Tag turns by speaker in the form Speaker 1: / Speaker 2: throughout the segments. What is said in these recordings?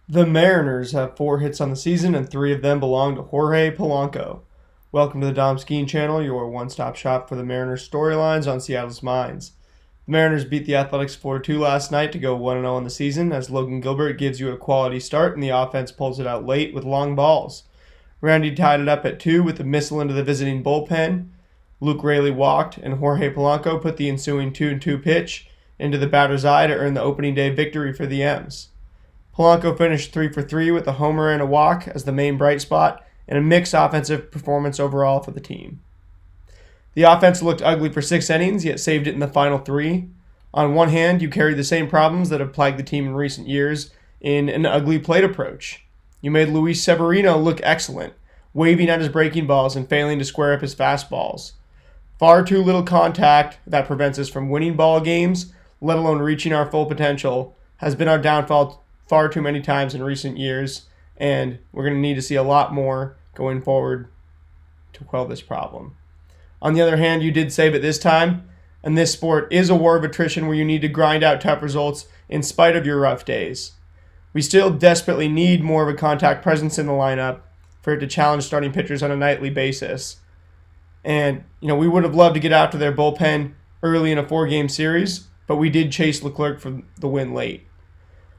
Speaker 1: The Mariners have 4 hits on the season, and 3 of them belong to Jorge Polanco. Welcome to the Dom Skeen channel, your one-stop shop for the Mariners storylines on Seattle's minds. The Mariners beat the Athletics 4-2 last night to go 1-0 in the season, as Logan Gilbert gives you a quality start and the offense pulls it out late with long balls. Randy tied it up at 2 with a missile into the visiting bullpen. Luke Raley walked, and Jorge Polanco put the ensuing 2-2 pitch into the batter's eye to earn the opening day victory for the M's. Polanco finished 3 for 3 with a homer and a walk as the main bright spot, and a mixed offensive performance overall for the team. The offense looked ugly for 6 innings, yet saved it in the final 3. On one hand, you carried the same problems that have plagued the team in recent years in an ugly plate approach. You made Luis Severino look excellent, waving at his breaking balls and failing to square up his fastballs. Far too little contact that prevents us from winning ball games, let alone reaching our full potential, has been our downfall far too many times in recent years, and we're going to need to see a lot more going forward to quell this problem. On the other hand, you did save it this time, and this sport is a war of attrition where you need to grind out tough results in spite of your rough days. We still desperately need more of a contact presence in the lineup for it to challenge starting pitchers on a nightly basis. And, we would have loved to get after their bullpen early in a 4-game series, but we did chase Leclerc for the win late.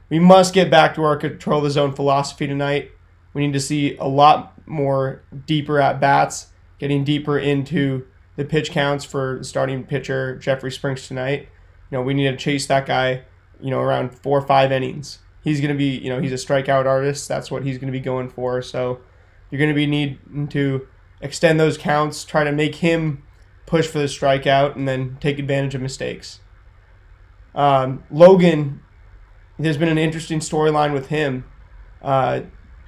Speaker 1: We must get back to our control the zone philosophy tonight. We need to see a lot more deeper at bats, getting deeper into the pitch counts for starting pitcher Jeffrey Springs tonight. We need to chase that guy, around 4 or 5 innings. He's going to be, he's a strikeout artist. That's what he's going to be going for. So you're going to be needing to extend those counts, try to make him push for the strikeout, and then take advantage of mistakes. Logan, there's been an interesting storyline with him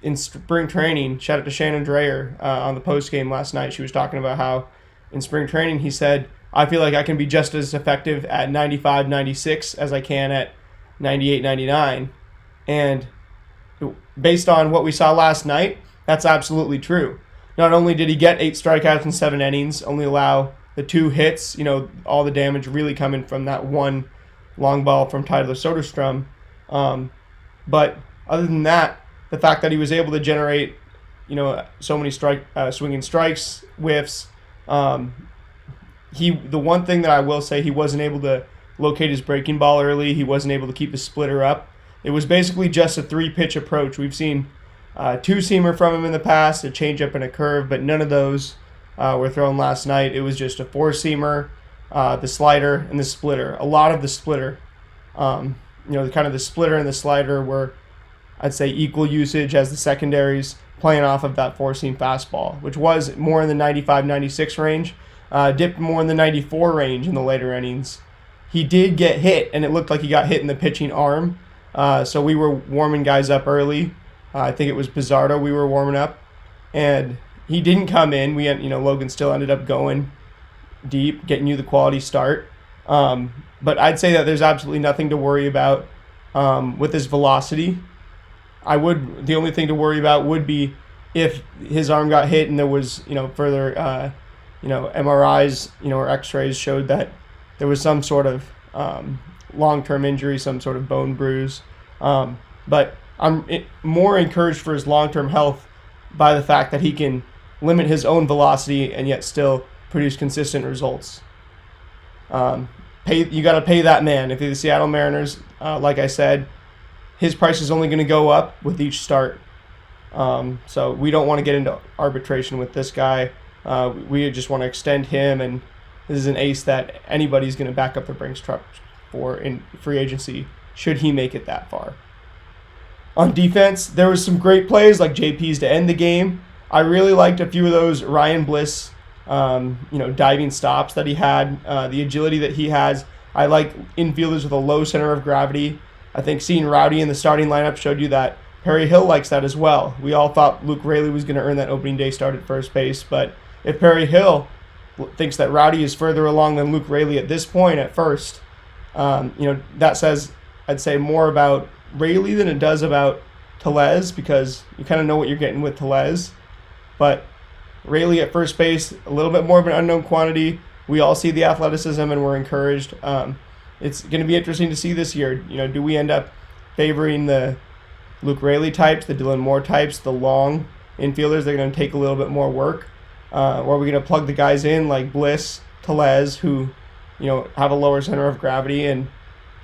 Speaker 1: in spring training. Shout out to Shannon Dreyer on the post game last night. She was talking about how in spring training he said, I feel like I can be just as effective at 95, 96 as I can at 98, 99. And based on what we saw last night, that's absolutely true. Not only did he get 8 strikeouts in 7 innings, only allow the 2 hits, all the damage really coming from that one long ball from Tyler Soderstrom. But other than that, the fact that he was able to generate, so many swinging strikes, whiffs. The one thing that I will say, he wasn't able to locate his breaking ball early. He wasn't able to keep his splitter up. It was basically just a 3-pitch approach. We've seen 2-seamer from him in the past, a changeup and a curve, but none of those were thrown last night. It was just a 4-seamer, the slider, and the splitter. A lot of the splitter. The splitter and the slider were, I'd say, equal usage as the secondaries, playing off of that 4-seam fastball, which was more in the 95, 96 range, dipped more in the 94 range in the later innings. He did get hit, and it looked like he got hit in the pitching arm, so we were warming guys up early. I think it was Bizardo we were warming up, and he didn't come in. Logan still ended up going deep, getting you the quality start. But I'd say that there's absolutely nothing to worry about with his velocity. The only thing to worry about would be if his arm got hit and there was, further, MRIs, or X-rays showed that there was some sort of long-term injury, some sort of bone bruise. But I'm more encouraged for his long-term health by the fact that he can limit his own velocity and yet still produce consistent results. You got to pay that man. If you're the Seattle Mariners, like I said, his price is only going to go up with each start. So we don't want to get into arbitration with this guy. We just want to extend him, and this is an ace that anybody's going to back up the Brinks truck for in free agency should he make it that far. On defense, there was some great plays like JP's to end the game. I really liked a few of those Ryan Bliss diving stops that he had, the agility that he has. I like infielders with a low center of gravity. I think seeing Rowdy in the starting lineup showed you that Perry Hill likes that as well. We all thought Luke Raley was going to earn that opening day start at first base, but if Perry Hill thinks that Rowdy is further along than Luke Raley at this point at first, that says, I'd say, more about Raley than it does about Tellez, because you kind of know what you're getting with Tellez. But Raley at first base, a little bit more of an unknown quantity. We all see the athleticism and we're encouraged. It's going to be interesting to see this year. Do we end up favoring the Luke Raley types, the Dylan Moore types, the long infielders, they're going to take a little bit more work. Or are we going to plug the guys in like Bliss, Tellez, who, have a lower center of gravity, and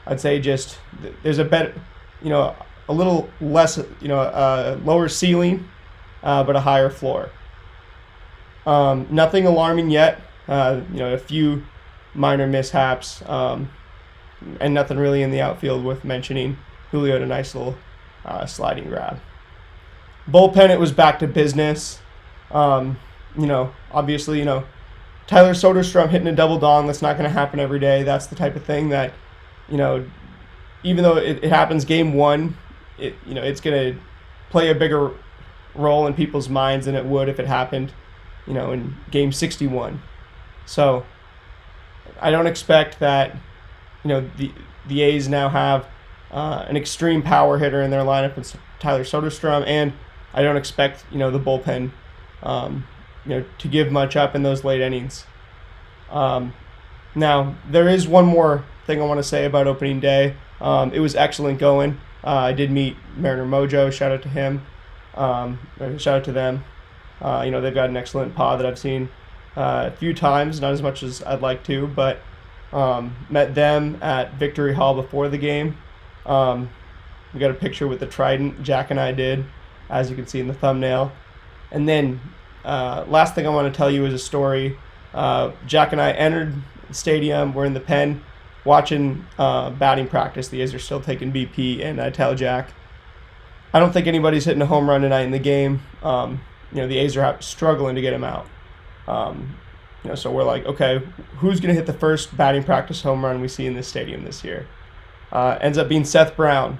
Speaker 1: I'd say just there's a better, a little less, lower ceiling, but a higher floor. Nothing alarming yet. A few minor mishaps, and nothing really in the outfield worth mentioning. Julio had a nice little sliding grab. Bullpen, it was back to business. Obviously, Tyler Soderstrom hitting a double dong, that's not going to happen every day. That's the type of thing that, even though it happens game one, it's going to play a bigger role in people's minds than it would if it happened, in game 61. So I don't expect that, the A's now have an extreme power hitter in their lineup with Tyler Soderstrom, and I don't expect, the bullpen, to give much up in those late innings. Now, there is one more thing I want to say about opening day. It was excellent going. I did meet Mariner Mojo. Shout out to him. Shout out to them. They've got an excellent pod that I've seen a few times, not as much as I'd like to, but met them at Victory Hall before the game. We got a picture with the Trident, Jack and I did, as you can see in the thumbnail. And then last thing I want to tell you is a story. Jack and I entered the stadium. We're in the pen watching batting practice. The A's are still taking BP, and I tell Jack, I don't think anybody's hitting a home run tonight in the game. The A's are struggling to get him out. So we're like, okay, who's going to hit the first batting practice home run we see in this stadium this year? Ends up being Seth Brown.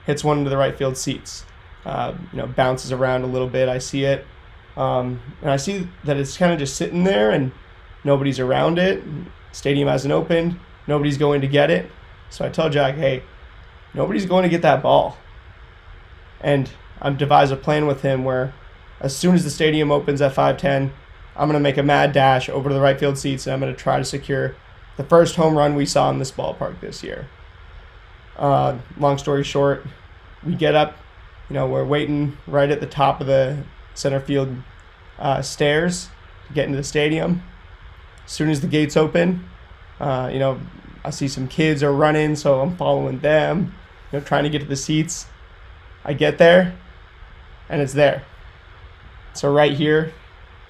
Speaker 1: Hits one into the right field seats. Bounces around a little bit. I see it. And I see that it's kind of just sitting there and nobody's around it. Stadium hasn't opened. Nobody's going to get it. So I tell Jack, hey, nobody's going to get that ball. And I've devised a plan with him where as soon as the stadium opens at 5:10, I'm going to make a mad dash over to the right field seats, and I'm going to try to secure the first home run we saw in this ballpark this year. Long story short, we get up, we're waiting right at the top of the center field stairs to get into the stadium. As soon as the gates open, I see some kids are running, so I'm following them, trying to get to the seats. I get there, and it's there. So right here,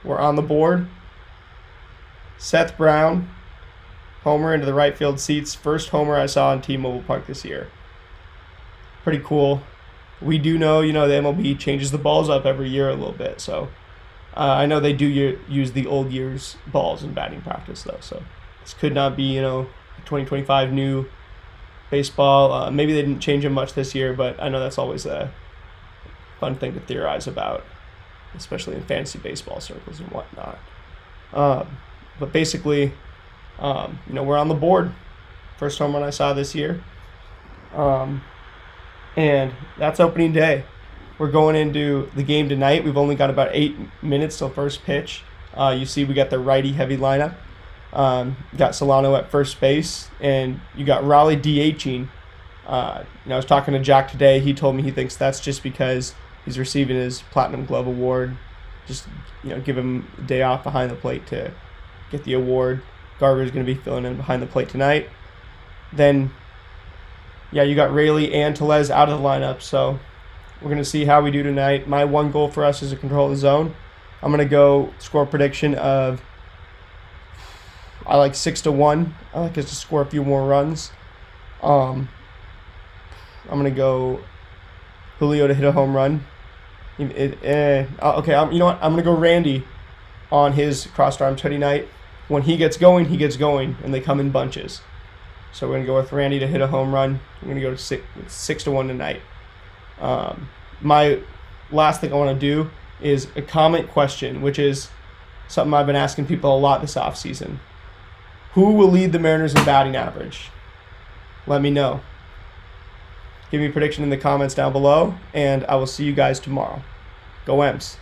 Speaker 1: we're on the board. Seth Brown, homer into the right field seats. First homer I saw in T-Mobile Park this year. Pretty cool. We do know, the MLB changes the balls up every year a little bit. So I know they do use the old year's balls in batting practice, though. So this could not be, 2025 new baseball. Maybe they didn't change them much this year, but I know that's always a fun thing to theorize about, especially in fantasy baseball circles and whatnot. But basically, we're on the board. First home run I saw this year. And that's opening day. We're going into the game tonight. We've only got about 8 minutes till first pitch. You see we got the righty-heavy lineup. Got Solano at first base, and you got Raleigh DHing. I was talking to Jack today. He told me he thinks that's just because he's receiving his Platinum Glove Award. Just, give him a day off behind the plate to get the award. Garver's going to be filling in behind the plate tonight. Then, you got Raley and Tellez out of the lineup, so we're going to see how we do tonight. My one goal for us is to control the zone. I'm going to go score prediction of, I like 6-1. I like us to score a few more runs. I'm going to go Julio to hit a home run. Okay, you know what? I'm going to go Randy on his crossed arms hoodie night. When he gets going, and they come in bunches. So we're going to go with Randy to hit a home run. We're going to go to 6-1 tonight. My last thing I want to do is a comment question, which is something I've been asking people a lot this offseason. Who will lead the Mariners in batting average? Let me know. Give me a prediction in the comments down below, and I will see you guys tomorrow. Go Ems.